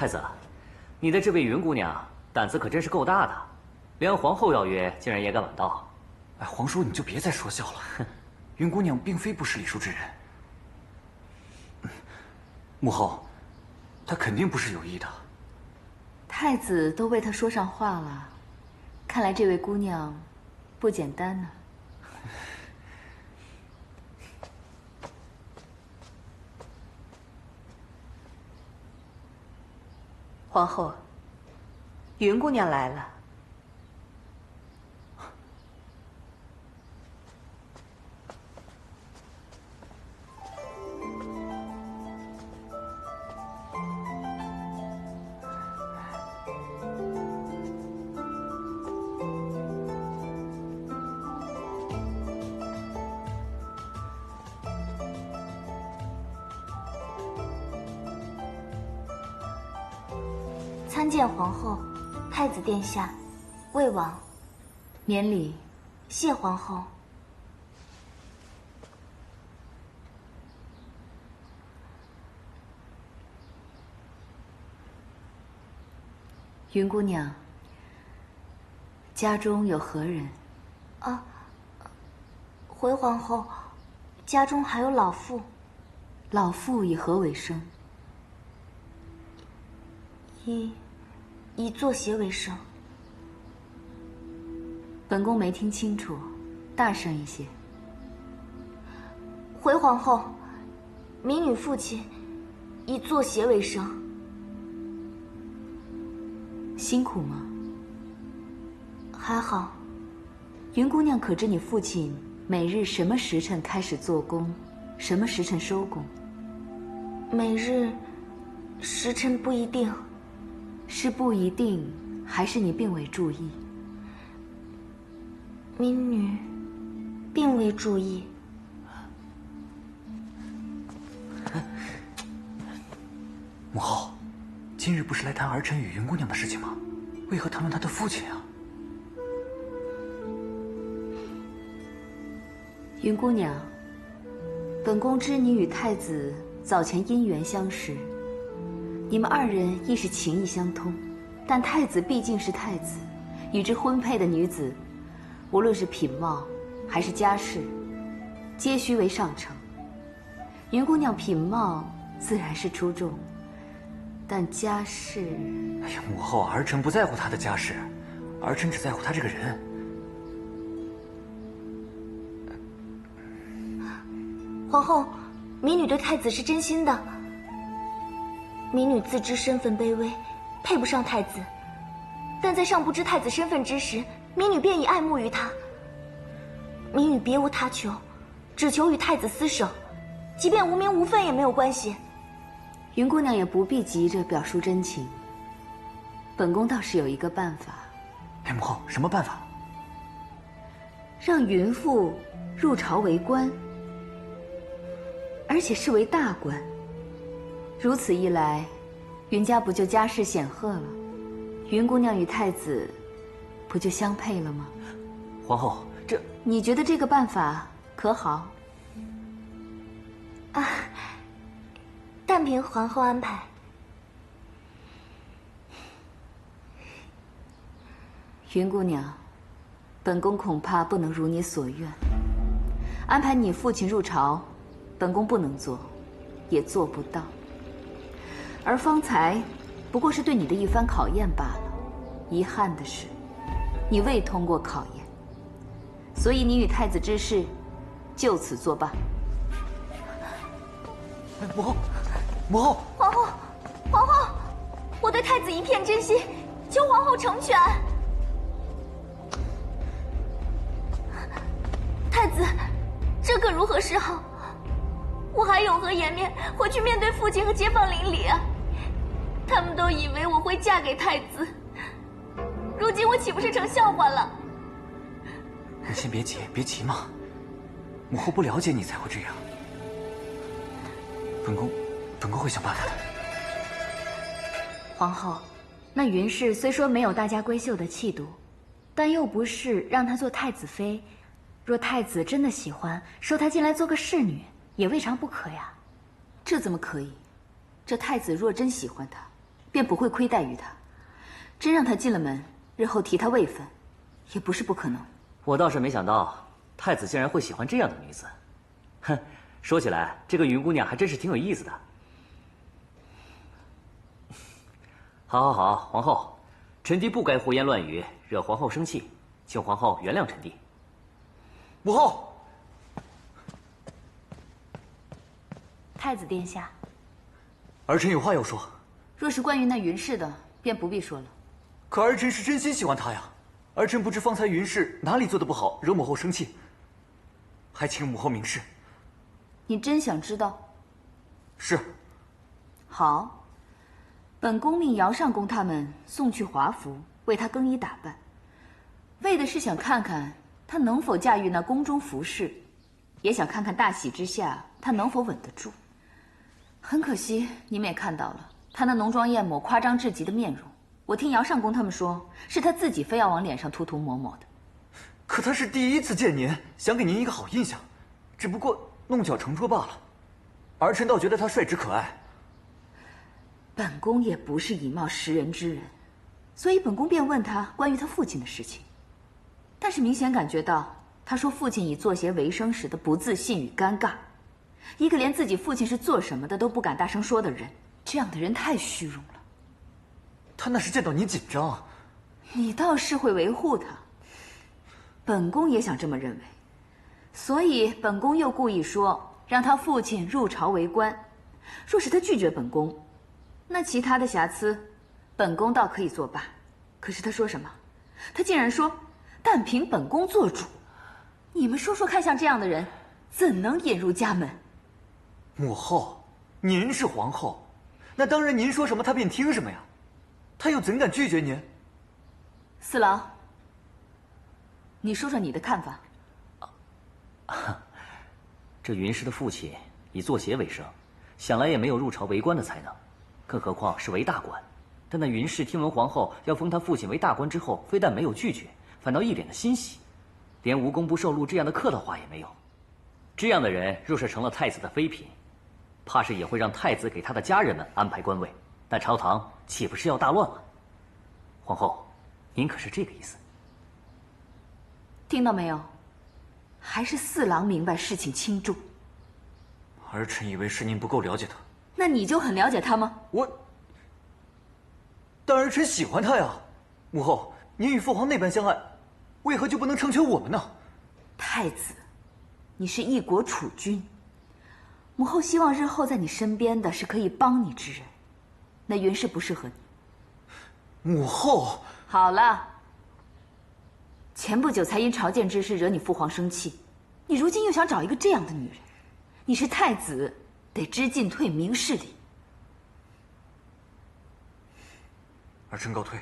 太子，你的这位云姑娘胆子可真是够大的，连皇后邀约竟然也敢晚到。哎，皇叔你就别再说笑了，云姑娘并非不是礼数之人。母后，她肯定不是有意的。太子都为她说上话了，看来这位姑娘不简单呢。皇后，云姑娘来了。参见皇后，太子殿下，魏王，免礼。谢皇后。云姑娘，家中有何人？啊，回皇后，家中还有老妇。老妇以何为生？以做鞋为生。本宫没听清楚，大声一些。回皇后，民女父亲以做鞋为生。辛苦吗？还好。云姑娘可知你父亲每日什么时辰开始做工，什么时辰收工？每日时辰不一定。是不一定，还是你并未注意？民女并未注意。母后，今日不是来谈儿臣与云姑娘的事情吗？为何谈论她的父亲啊？云姑娘，本宫知你与太子早前姻缘相识。你们二人亦是情意相通，但太子毕竟是太子，与之婚配的女子，无论是品貌还是家世，皆须为上乘。云姑娘品貌自然是出众，但家世……哎呀，母后，儿臣不在乎她的家世，儿臣只在乎她这个人。皇后，民女对太子是真心的。民女自知身份卑微，配不上太子，但在尚不知太子身份之时，民女便已爱慕于他。民女别无他求，只求与太子厮守，即便无名无分也没有关系。云姑娘也不必急着表述真情，本宫倒是有一个办法。哎，母后，什么办法？让云父入朝为官，而且是为大官。如此一来，云家不就家世显赫了？云姑娘与太子不就相配了吗？皇后，你觉得这个办法可好？啊，但凭皇后安排。云姑娘，本宫恐怕不能如你所愿。安排你父亲入朝，本宫不能做，也做不到。而方才不过是对你的一番考验罢了。遗憾的是，你未通过考验，所以你与太子之事就此作罢。母后，母后，皇后，皇后，我对太子一片真心，求皇后成全。太子，这可如何是好？我还有何颜面回去面对父亲和街坊邻里啊？他们都以为我会嫁给太子，如今我岂不是成笑话了？你先别急，别急嘛。母后不了解你才会这样。本宫会想办法的。皇后，那云氏虽说没有大家闺秀的气度，但又不是让她做太子妃。若太子真的喜欢，收她进来做个侍女，也未尝不可呀。这怎么可以？这太子若真喜欢她，便不会亏待于他。真让他进了门，日后提他位分，也不是不可能。我倒是没想到太子竟然会喜欢这样的女子。哼，说起来，这个云姑娘还真是挺有意思的。好，好，好，皇后，臣弟不该胡言乱语，惹皇后生气，请皇后原谅臣弟。母后，太子殿下，儿臣有话要说。若是关于那云氏的，便不必说了。可儿臣是真心喜欢她呀，儿臣不知方才云氏哪里做的不好，惹母后生气，还请母后明示。你真想知道？是。好。本宫命姚上宫他们送去华服，为她更衣打扮，为的是想看看她能否驾驭那宫中服饰，也想看看大喜之下她能否稳得住。很可惜，你们也看到了，她那浓妆艳抹、夸张至极的面容，我听姚上宫他们说，是她自己非要往脸上涂涂抹抹的。可她是第一次见您，想给您一个好印象，只不过弄巧成拙罢了。儿臣倒觉得她率直可爱。本宫也不是以貌识人之人，所以本宫便问他关于他父亲的事情。但是明显感觉到，他说父亲以做鞋为生时的不自信与尴尬。一个连自己父亲是做什么的都不敢大声说的人，这样的人太虚荣了。他那是见到你紧张。你倒是会维护他。本宫也想这么认为，所以本宫又故意说让他父亲入朝为官。若是他拒绝本宫，那其他的瑕疵，本宫倒可以作罢。可是他说什么？他竟然说，但凭本宫做主。你们说说看，像这样的人，怎能引入家门？母后，您是皇后，那当然您说什么他便听什么呀。他又怎敢拒绝您？四郎，你说说你的看法。这云氏的父亲以做鞋为生，想来也没有入朝为官的才能。更何况是为大官，但那云氏听闻皇后要封他父亲为大官之后，非但没有拒绝，反倒一脸的欣喜，连无功不受禄这样的客套话也没有。这样的人若是成了太子的妃嫔，怕是也会让太子给他的家人们安排官位，那朝堂岂不是要大乱了？皇后，您可是这个意思？听到没有？还是四郎明白事情轻重。儿臣以为是您不够了解他。那你就很了解他吗？但儿臣喜欢他呀。母后，您与父皇那般相爱，为何就不能成全我们呢？太子，你是一国储君，母后希望日后在你身边的是可以帮你之人。那云氏不适合你。母后，好了。前不久才因朝见之事惹你父皇生气，你如今又想找一个这样的女人，你是太子，得知进退，明事理。儿臣告退。